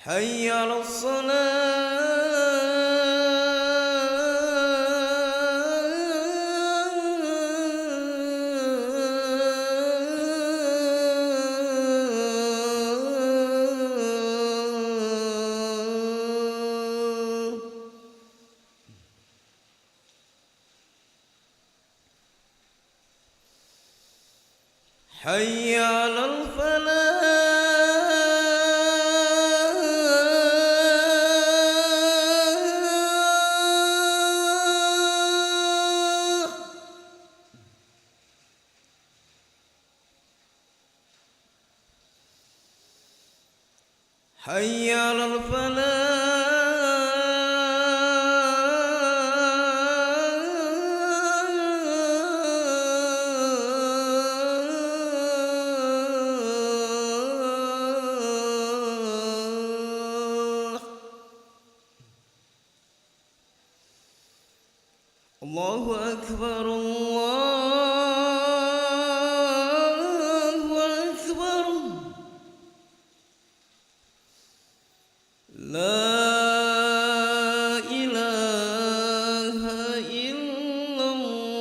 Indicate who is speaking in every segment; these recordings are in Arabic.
Speaker 1: حي على الصلاة. حي على الفلاح. حي على الفلاح. الله أكبر الله أكبر. لا إله إلا الله.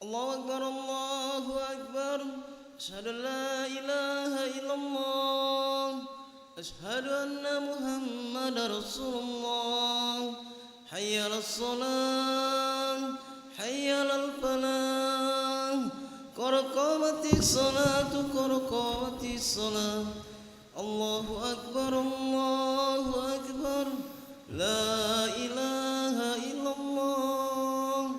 Speaker 1: الله أكبر الله أكبر أشهد أن لا إله إلا الله أشهد أن محمد رسول الله حي على الصلاة حي على الفلاح قد قامت الصلاة قد قامت الصلاة الله أكبر الله أكبر لا إله إلا الله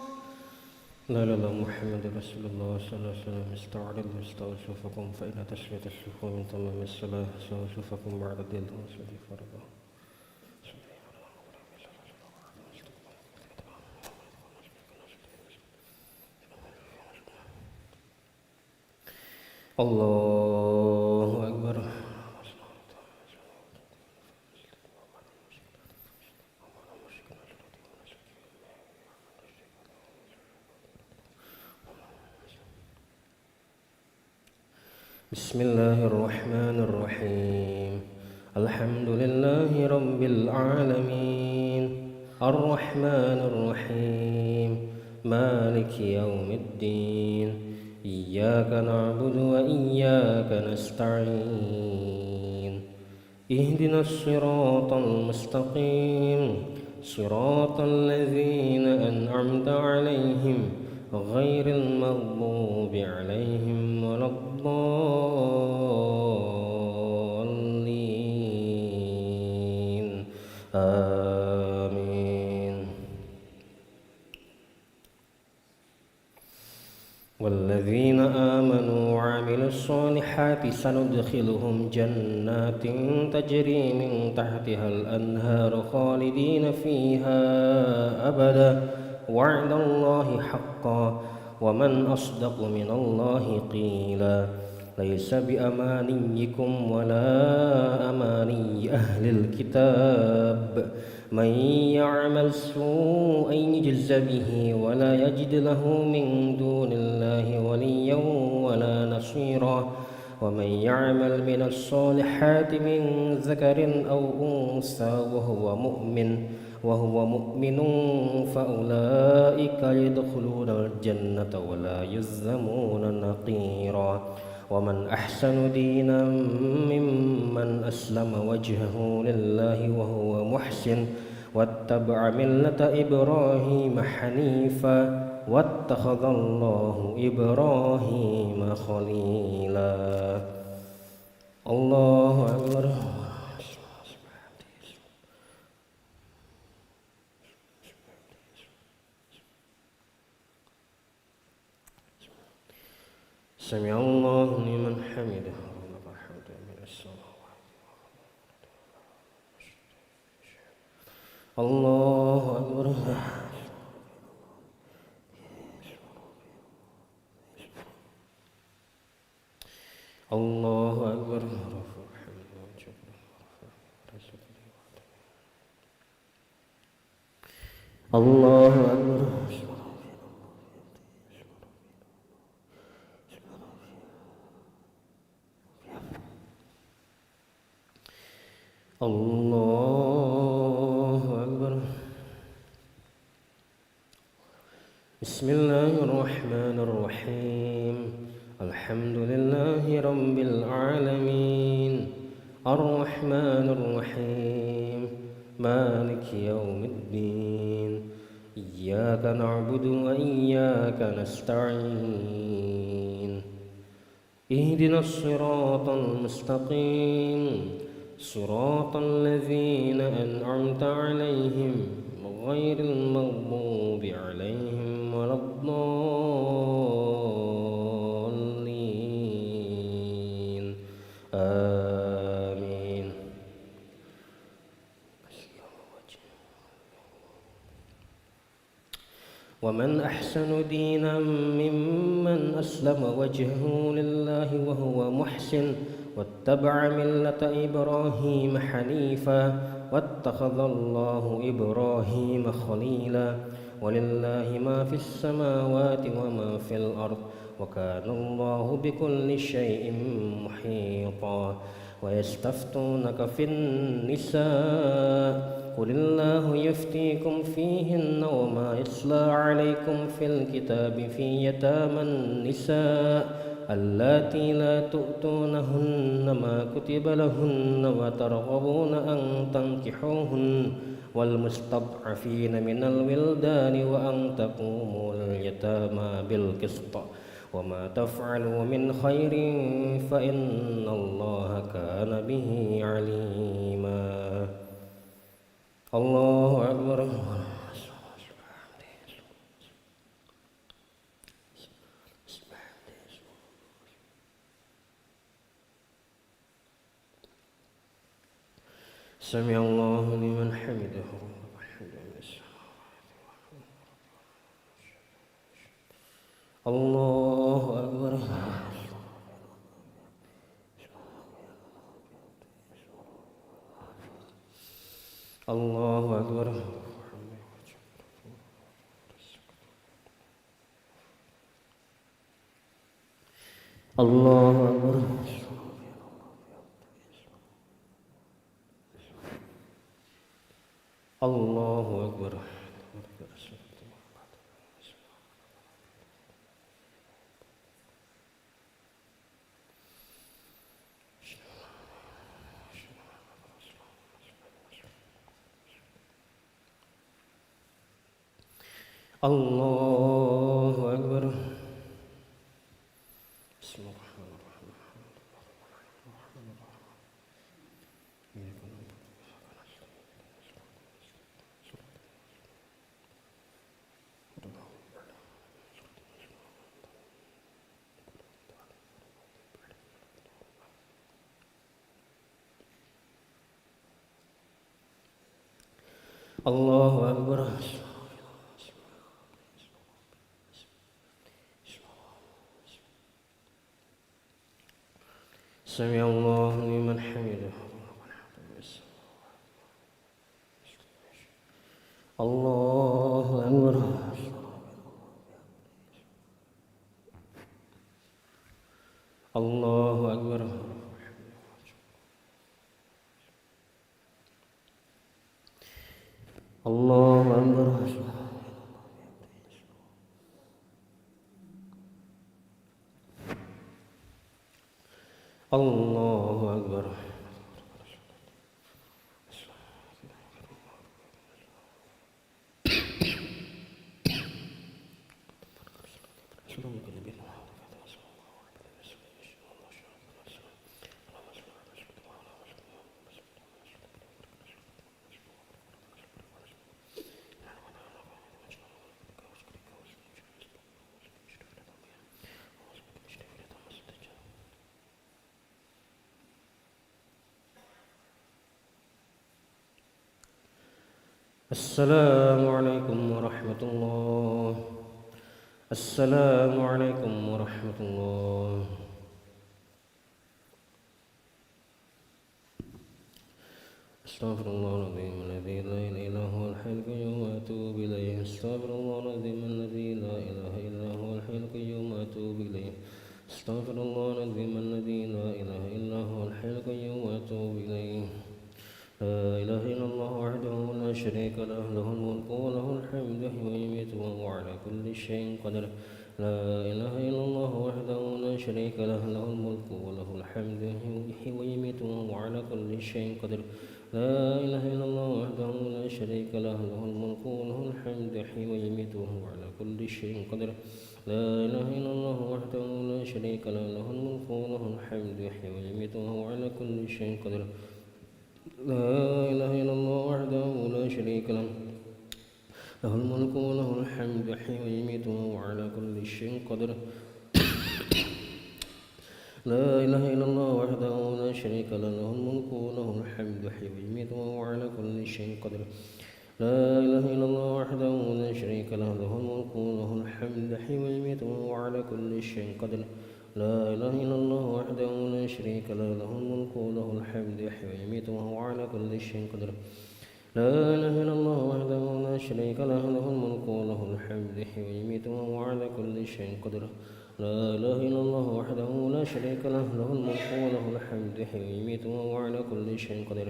Speaker 2: لا إله إلا محمد رسول الله صلى الله عليه وسلم استعرض مستوصفكم فإن تسوية الصفوف من تمام الصلاة صفوفكم بعد الدين وصلي فرضا الله أكبر بسم الله الرحمن الرحيم الحمد لله رب العالمين الرحمن الرحيم مالك يوم الدين إياك نعبد وإياك نستعين اهدنا الصراط المستقيم صراط الذين أنعمت عليهم غير المغضوب عليهم ولا الضالين آمين والذين آمنوا وعملوا الصالحات سندخلهم جنات تجري من تحتها الأنهار خالدين فيها أبدا وعد الله حقا ومن أصدق من الله قيلا ليس بأمانيكم ولا أماني أهل الكتاب من يعمل سوءا يجز به ولا يجد له من دون الله وليا ولا نصيرا ومن يعمل من الصالحات من ذكر أو أنثى وهو مؤمن فأولئك يدخلون الجنة ولا يظلمون نقيرا ومن أحسن دينا ممن أسلم وجهه لله وهو محسن واتبع ملة إبراهيم حنيفا واتخذ الله إبراهيم خليلا الله أكبر سمع الله لمن حمده ولك الحمد من السماوات الله أكبر الله أكبر الله أكبر الله أكبر بسم الله الرحمن الرحيم الحمد لله رب العالمين الرحمن الرحيم مالك يوم الدين إياك نعبد وإياك نستعين اهدنا الصراط المستقيم صراط الذين أنعمت عليهم غير المغضوب عليهم ولا الضالين آمين ومن أحسن دينا ممن أسلم وجهه لله وهو محسن واتبع ملة إبراهيم حنيفا واتخذ الله إبراهيم خليلا ولله ما في السماوات وما في الأرض وكان الله بكل شيء محيطا ويستفتونك في النساء قل الله يفتيكم فيهن وما يتلى عليكم في الكتاب في يتامى النساء اللاتي لا تؤتونهن ما كتب لهن وترغبون أن تنكحوهن والمستضعفين من الولدان وأن تقوموا لليتامى بالقسط وما تفعلوا من خير فإن الله كان به عليما. الله أكبر. سمع الله لمن حمده. الله أكبر. الله أكبر. الله أكبر. الله أكبر. الله أكبر. بسم الله الرحمن الرحيم. الله أكبر. سمع الله لمن حمده. الله أكبر. الله أكبر. الله أكبر. الله أكبر. السلام عليكم ورحمة الله. السلام عليكم ورحمة الله. استغفر الله العظيم الذي لا إله إلا هو الحي القيوم وأتوب إليه. استغفر الله العظيم الذي لا إله إلا هو الحي القيوم وأتوب إليه. استغفر الله العظيم الذي لا إله إلا هو الحي القيوم وأتوب إليه. لا إله إلا الله وحده لا شريك له له الملك وله الحمد ويميت وهو على كل شيء قدير. لا إله إلا الله وحده لا شريك له له الملك وله الحمد يحيي ويميت وهو على كل شيء قدير. لا إله إلا الله وحده لا شريك له له الملك وله الحمد يحيي ويميت وهو على كل شيء قدير. لا إله إلا الله وحده لا شريك له له الملك وله الحمد يحيي ويميت وهو على كل شيء قدير. لا إله إلا الله وحده لا شريك له له الملك وله الحمد يحيي ويميت وهو على كل شيء قدير. لا إله إلا الله وحده لا شريك له له الملك وله الحمد يحيي ويميت وهو على كل شيء قدير. لا إله إلا الله وحده لا شريك له له الملك وله الحمد يحيي ويميت وهو على كل شيء قدير. لا إله إلا الله وحده لا شريك له له الملك وله الحمد يحيي ويميت وهو على كل شيء قدير. لا إله إلا الله وحده لا شريك له له الملك وله الحمد يحيي ويميت وهو على كل شيء قدير. لا إله إلا الله وحده لا شريك له له الملك وله الحمد يحيي ويميت وهو على كل شيء قدير.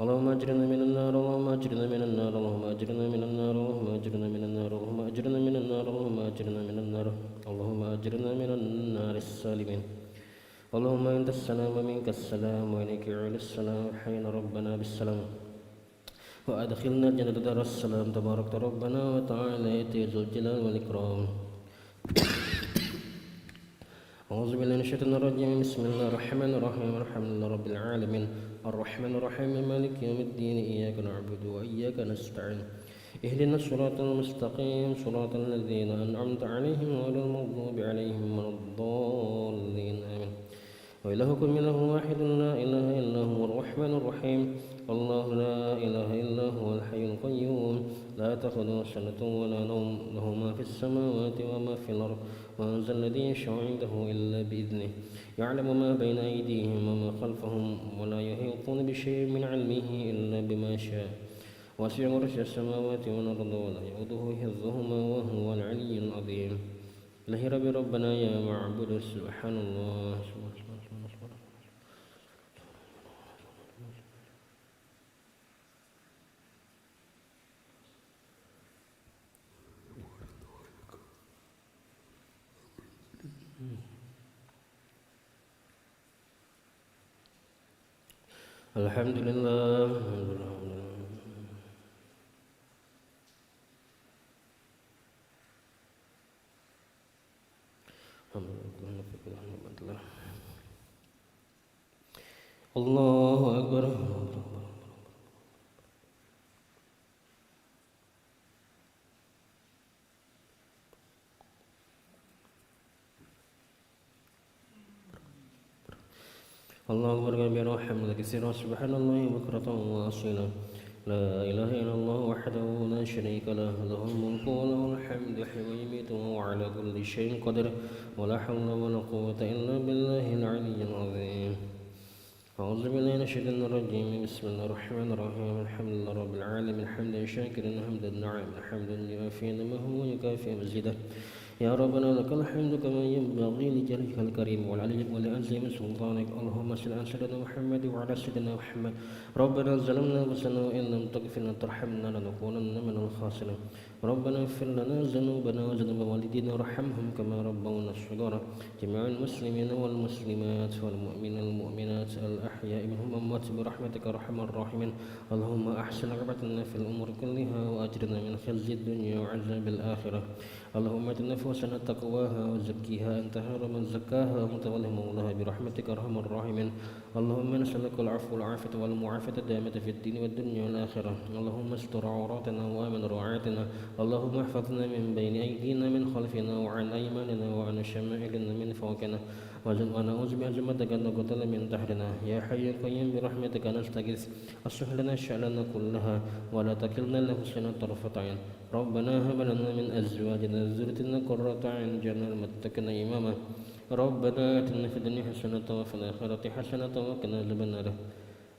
Speaker 2: اللهم أجرنا من النار اللهم أجرنا من النار اللهم أجرنا من النار اللهم أجرنا من النار اللهم أجرنا من النار اللهم أجرنا من النار اللهم أجرنا من النار السالمين اللهم أنت السلام ومنك السلام وإليك يعود السلام حين ربنا بالسلام وأدخلنا الجنة دار السلام تبارك ربنا وتعالى ذو الجلال والإكرام أعوذ بالله من الشيطان الرجيم بسم الله الرحمن الرحيم الحمد لله رب العالمين الرحمن الرحيم مالك يوم الدين إياك نعبد وإياك نستعين اهدنا الصراط المستقيم صراط الذين أنعمت عليهم غير المغضوب عليهم ولا الضالين آمين وإلهكم إله واحد لا إله إلا هو الرحمن الرحيم الله لا إله إلا هو الحي القيوم لا تأخذه سنة ولا نوم له ما في السماوات وما في الأرض من ذا الذي يشفع عنده إلا بإذنه يعلم ما بين أيديهم وما خلفهم ولا يحيطون بشيء من علمه إلا بما شاء وسع عرش السماوات والأرض ولا يؤوده حفظهما وهو العلي العظيم إلهي ربي ربنا يا معبود سبحان الله الحمد لله الله أكبر الله أكبر كبيرا وحمدا كثيرا سبحان الله بكرة وأصيلا لا إله إلا الله وحده لا شريك له له الملك وله الحمد يحيي ويميت وهو على كل شيء قدير ولا حول ولا قوة إلا بالله العلي العظيم أعوذ بالله من الشيطان الرجيم بسم الله الرحمن الرحيم الحمد لله رب العالمين حمدا شاكرا حمدا نعما حمدا يوافي نعمه ويكافئ مزيده يا ربنا لك الحمد كما ينبغي لجلالك الكريم ولعظيم سلطانك اللهم صل على سيدنا محمد وعلى سيدنا محمد ربنا ظلمنا انفسنا وان لم تغفر لنا وترحمنا لنكونن من الخاسرين ربنا اغفر لنا ذنوبنا وذنوب والدينا وارحمهم كما ربونا صغارا جميع المسلمين والمسلمات والمؤمنين والمؤمنات الاحياء منهم اموات برحمتك ارحم الراحمين اللهم احسن عاقبتنا في الامور كلها واجرنا من خزي الدنيا وعذاب الاخره اللهم ات نفوسنا تقواها وزكيها انت خير من زكاها وانت ولي مولاها برحمتك ارحم الراحمين اللهم نسالك العفو والعافيه والمعافاه الدائمه في الدين والدنيا والاخره اللهم استر عوراتنا وامن روعاتنا اللهم احفظنا من بين ايدينا من خلفنا وعن ايماننا وعن شمائلنا من فوقنا ونعوذ بعظمتك ان نقتل من تحتنا يا حي يا قيوم برحمتك نستغيث اصلح لنا شأننا كلها ولا تكلنا لنفسنا طرفة عين ربنا هب لنا من ازواجنا وذريتنا قرة اعين واجعلنا للمتقين اماما ربنا اتنا في الدنيا حسنة وفي الآخرة حسنة وقنا عذاب النار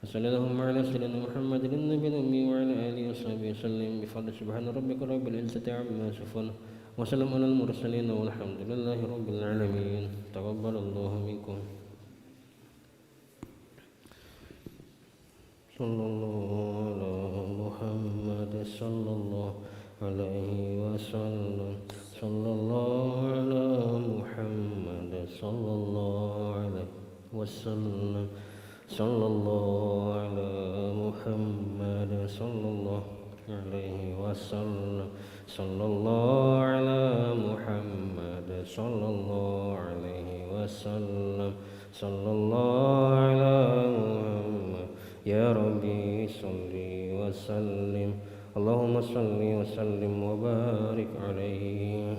Speaker 2: وصلى اللهم على سيدنا محمد النبي الأمي وعلى آله وصحبه وسلم بفضل سبحان ربك رب العزة عما يصفون وسلام على المرسلين والحمد لله رب العالمين تقبل الله منكم صلى الله على محمد صلى الله عليه وسلم صلى الله على محمد صلى الله عليه وسلم صلى الله على محمد صلى الله عليه وسلم صلى الله على محمد صلى الله عليه وسلم صلى الله على محمد يا ربي صل وسلم اللهم صل وسلم وبارك عليه